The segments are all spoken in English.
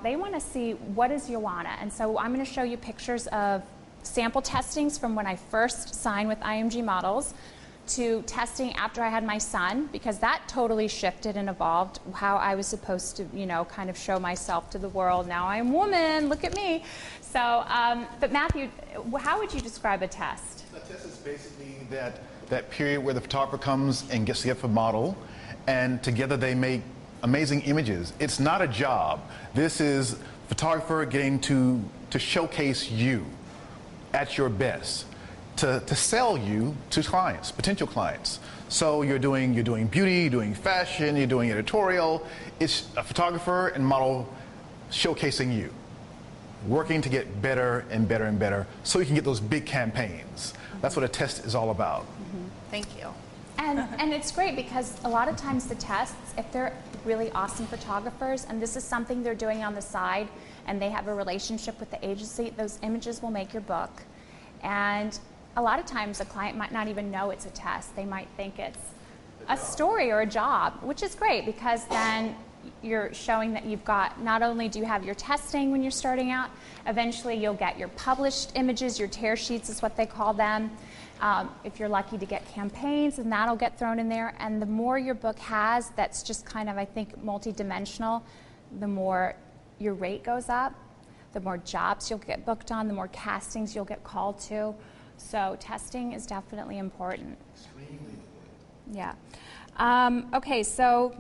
They want to see what is Joanna, and so I'm going to show you pictures of sample testings from when I first signed with IMG Models to testing after I had my son, because that totally shifted and evolved how I was supposed to, you know, kind of show myself to the world. Now I'm a woman, look at me. So, but Matthew, how would you describe a test? A test is basically that period where the photographer comes and gets together for a model, and together they make amazing images. It's not a job. This is photographer getting to showcase you at your best, to sell you to clients, potential clients. So you're doing beauty, you're doing fashion, you're doing editorial. It's a photographer and model showcasing you, working to get better and better and better so you can get those big campaigns. That's what a test is all about. Mm-hmm. Thank you. And it's great because a lot of times the tests, if they're really awesome photographers and this is something they're doing on the side and they have a relationship with the agency, those images will make your book. And a lot of times a client might not even know it's a test. They might think it's a story or a job, which is great because then you're showing that you've got, not only do you have your testing when you're starting out, eventually you'll get your published images, your tear sheets is what they call them. If you're lucky to get campaigns, and that'll get thrown in there. And the more your book has that's just kind of, I think, multi-dimensional, the more your rate goes up, the more jobs you'll get booked on, the more castings you'll get called to. So testing is definitely important. Extremely important. Yeah. Okay, so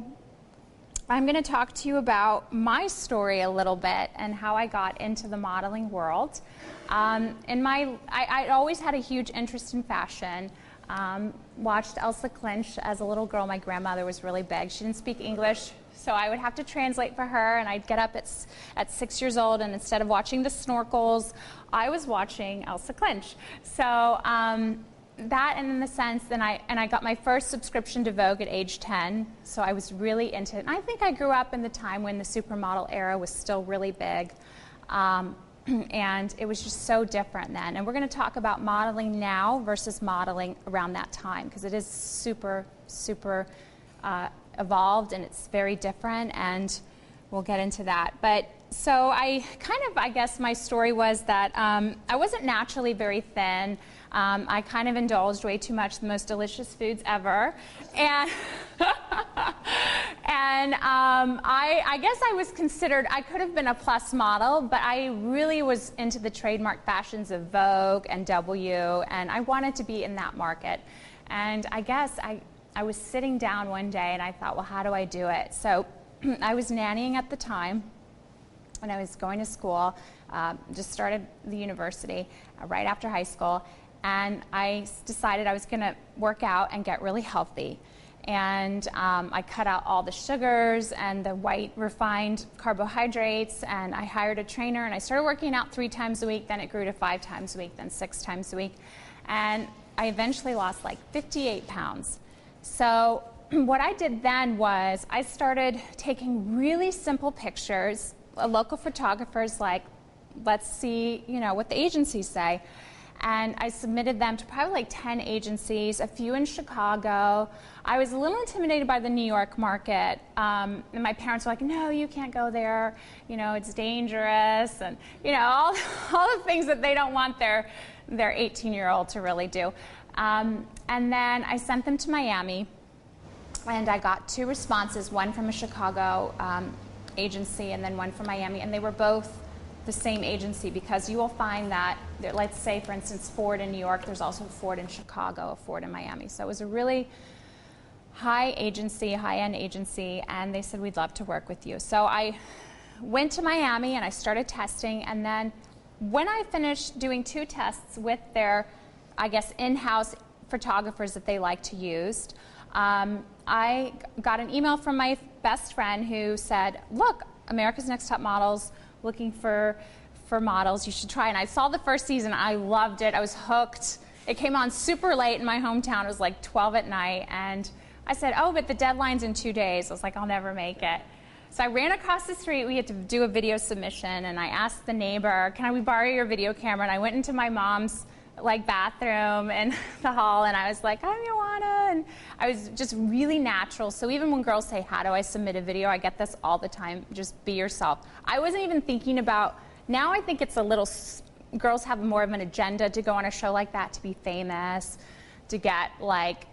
I'm going to talk to you about my story a little bit and how I got into the modeling world. I always had a huge interest in fashion. Watched Elsa Clinch as a little girl. My grandmother was really big. She didn't speak English, so I would have to translate for her, and I'd get up at 6 years old, and instead of watching the snorkels, I was watching Elsa Clinch. So that, and in the sense, then I got my first subscription to Vogue at age 10, so I was really into it. And I think I grew up in the time when the supermodel era was still really big. And it was just so different then. And we're going to talk about modeling now versus modeling around that time, because it is super, super evolved and it's very different, and we'll get into that. But so I guess my story was that I wasn't naturally very thin. I kind of indulged way too much the most delicious foods ever. And I guess I was considered, I could have been a plus model, but I really was into the trademark fashions of Vogue and W, and I wanted to be in that market. And I guess I was sitting down one day and I thought, well, how do I do it? So I was nannying at the time when I was going to school, just started the university right after high school, and I decided I was going to work out and get really healthy. And I cut out all the sugars and the white refined carbohydrates, and I hired a trainer, and I started working out 3 times a week. Then it grew to 5 times a week, then 6 times a week. And I eventually lost like 58 pounds. So what I did then was I started taking really simple pictures. Local photographers like, let's see, you know, what the agencies say. And I submitted them to probably like 10 agencies, a few in Chicago. I was a little intimidated by the New York market. And my parents were like, no, you can't go there. You know, it's dangerous. And, you know, all the things that they don't want their 18-year-old to really do. And then I sent them to Miami. And I got 2 responses, one from a Chicago agency and then one from Miami. And they were both the same agency, because you will find that, let's say, for instance, Ford in New York, there's also Ford in Chicago, a Ford in Miami. So it was a really high agency, high-end agency, and they said, we'd love to work with you. So I went to Miami and I started testing, and then when I finished doing 2 tests with their, I guess, in-house photographers that they like to use, I got an email from my best friend who said, look, America's Next Top Models looking for models, you should try. And I saw the first season, I loved it, I was hooked. It came on super late in my hometown, it was like 12 at night, and I said, oh, but the deadline's in 2 days. I was like, I'll never make it. So I ran across the street, we had to do a video submission, and I asked the neighbor, can we borrow your video camera? And I went into my mom's like bathroom in the hall, and I was like, I'm Ioana, and I was just really natural. So even when girls say, how do I submit a video, I get this all the time, just be yourself. I wasn't even thinking about, now I think it's a little, girls have more of an agenda to go on a show like that, to be famous, to get like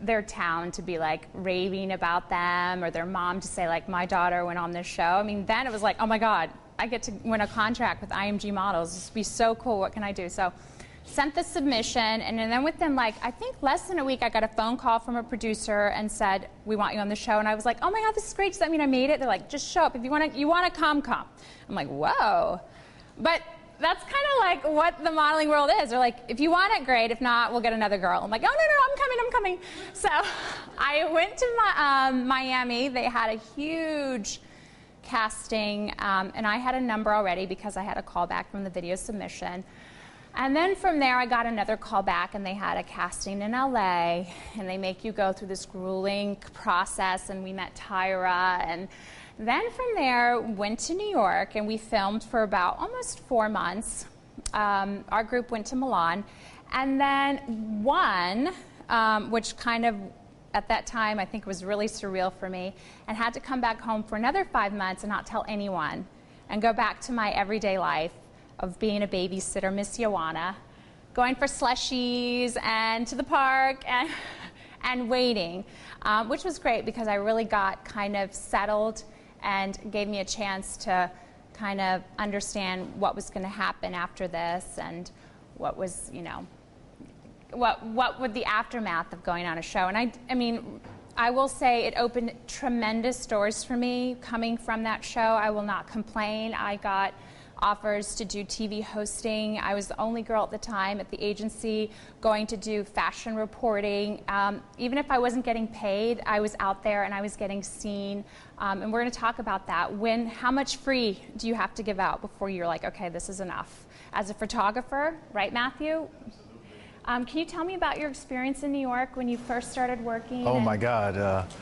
their town to be like raving about them, or their mom to say like, my daughter went on this show. I mean, then it was like, oh my God, I get to win a contract with IMG Models. This would be so cool. What can I do? So sent the submission, and then within like, I think less than a week, I got a phone call from a producer and said, we want you on the show. And I was like, oh my God, this is great. Does that mean I made it? They're like, just show up. If you want to come. I'm like, whoa. But that's kind of like what the modeling world is. They're like, if you want it, great. If not, we'll get another girl. I'm like, oh, no, I'm coming. So I went to Miami. They had a huge casting, and I had a number already because I had a call back from the video submission. And then from there, I got another call back, and they had a casting in LA, and they make you go through this grueling process, and we met Tyra, and then from there, went to New York, and we filmed for about almost 4 months. Our group went to Milan, and then won, which kind of, at that time, I think was really surreal for me, and had to come back home for another 5 months and not tell anyone, and go back to my everyday life of being a babysitter, Miss Ioana, going for slushies and to the park and waiting, which was great because I really got kind of settled and gave me a chance to kind of understand what was going to happen after this, and what was, you know, what would the aftermath of going on a show. And I mean, I will say it opened tremendous doors for me coming from that show. I will not complain. I got offers to do TV hosting. I was the only girl at the time at the agency going to do fashion reporting. Even if I wasn't getting paid, I was out there and I was getting seen. And we're going to talk about that. How much free do you have to give out before you're like, okay, this is enough? As a photographer, right, Matthew? Can you tell me about your experience in New York when you first started working? Oh my God.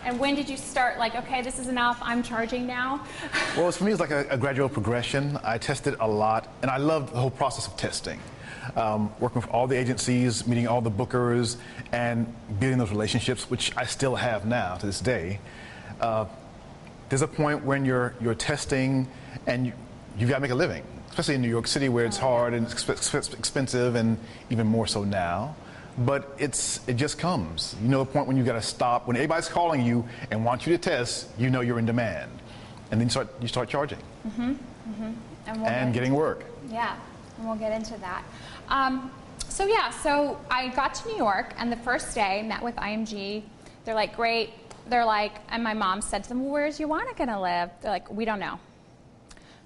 And when did you start like, okay, this is enough, I'm charging now? Well, for me, it's like a gradual progression. I tested a lot, and I loved the whole process of testing. Working with all the agencies, meeting all the bookers, and building those relationships, which I still have now to this day. There's a point when you're testing, and you've got to make a living. Especially in New York City, where it's hard and expensive, and even more so now. But it just comes. You know the point when you got to stop. When everybody's calling you and want you to test, you know you're in demand, and then you start charging and getting work. Yeah, and we'll get into that. So I got to New York, and the first day met with IMG. They're like, great. They're like, and my mom said to them, well, where's Ioana gonna live? They're like, we don't know.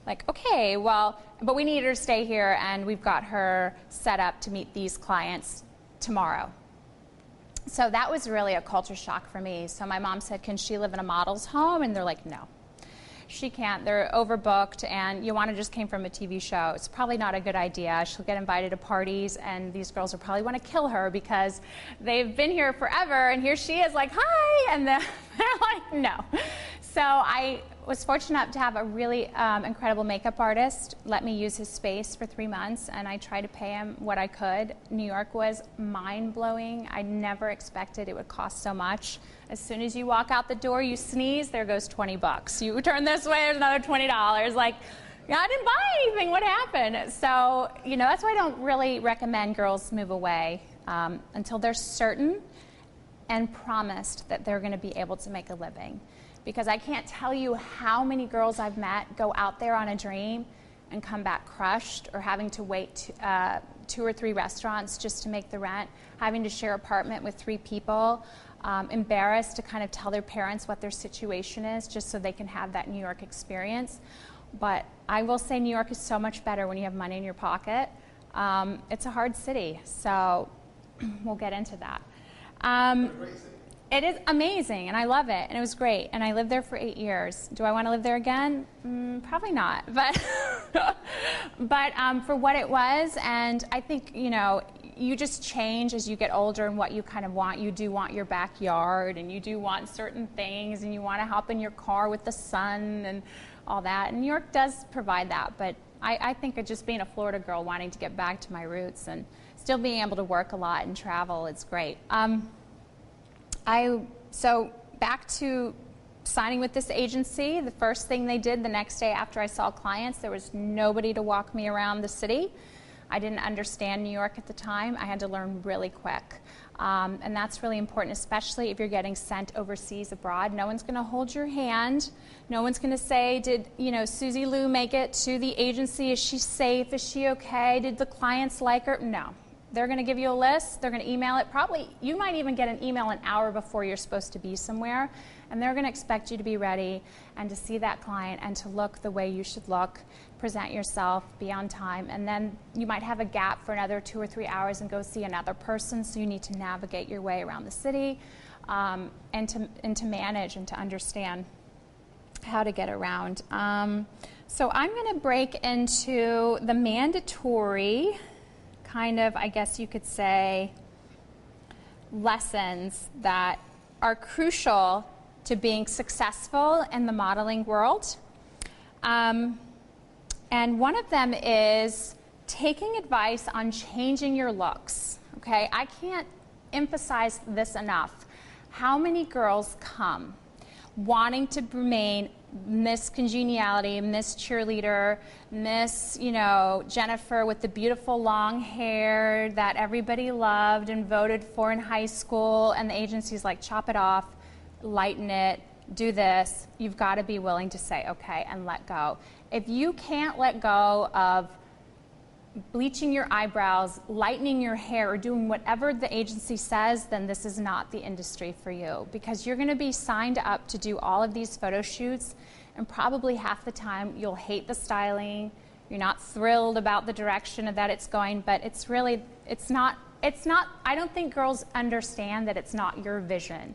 Like, okay, well, but we need her to stay here, and we've got her set up to meet these clients tomorrow. So that was really a culture shock for me. So my mom said, can she live in a model's home? And they're like, no, she can't. They're overbooked, and Ioana just came from a TV show. It's probably not a good idea. She'll get invited to parties, and these girls will probably want to kill her because they've been here forever, and here she is like, hi, and they're like, no. So I was fortunate enough to have a really incredible makeup artist let me use his space for 3 months, and I tried to pay him what I could. New York was mind-blowing. I never expected it would cost so much. As soon as you walk out the door, you sneeze, there goes 20 bucks. You turn this way, there's another $20. Like, I didn't buy anything, what happened? So, you know, that's why I don't really recommend girls move away until they're certain and promised that they're gonna be able to make a living. Because I can't tell you how many girls I've met go out there on a dream and come back crushed, or having to wait 2 or 3 restaurants just to make the rent, having to share an apartment with 3 people, embarrassed to kind of tell their parents what their situation is just so they can have that New York experience. But I will say New York is so much better when you have money in your pocket. It's a hard city, so we'll get into that. It is amazing, and I love it, and it was great, and I lived there for 8 years. Do I want to live there again? Probably not, but for what it was, and I think, you know, you just change as you get older and what you kind of want. You do want your backyard, and you do want certain things, and you want to hop in your car with the sun and all that, and New York does provide that, but I think of just being a Florida girl wanting to get back to my roots and still being able to work a lot and travel is great. So back to signing with this agency, the first thing they did the next day after I saw clients, there was nobody to walk me around the city. I didn't understand New York at the time. I had to learn really quick. And that's really important, especially if you're getting sent overseas abroad. No one's going to hold your hand. No one's going to say, did Susie Lou make it to the agency? Is she safe? Is she okay? Did the clients like her? No. They're going to give you a list. They're going to email it. Probably, you might even get an email an hour before you're supposed to be somewhere. And they're going to expect you to be ready and to see that client and to look the way you should look, present yourself, be on time. And then you might have a gap for another 2 or 3 hours and go see another person. So you need to navigate your way around the city and to manage and to understand how to get around. So I'm going to break into the mandatory kind of, I guess you could say, lessons that are crucial to being successful in the modeling world. And one of them is taking advice on changing your looks. Okay, I can't emphasize this enough. How many girls come wanting to remain Miss Congeniality, Miss Cheerleader, Miss, Jennifer with the beautiful long hair that everybody loved and voted for in high school, and the agency's like, chop it off, lighten it, do this. You've got to be willing to say, okay, and let go. If you can't let go of bleaching your eyebrows, lightening your hair, or doing whatever the agency says, then this is not the industry for you, because you're going to be signed up to do all of these photo shoots, and probably half the time you'll hate the styling, you're not thrilled about the direction that it's going, but it's not, I don't think girls understand that it's not your vision.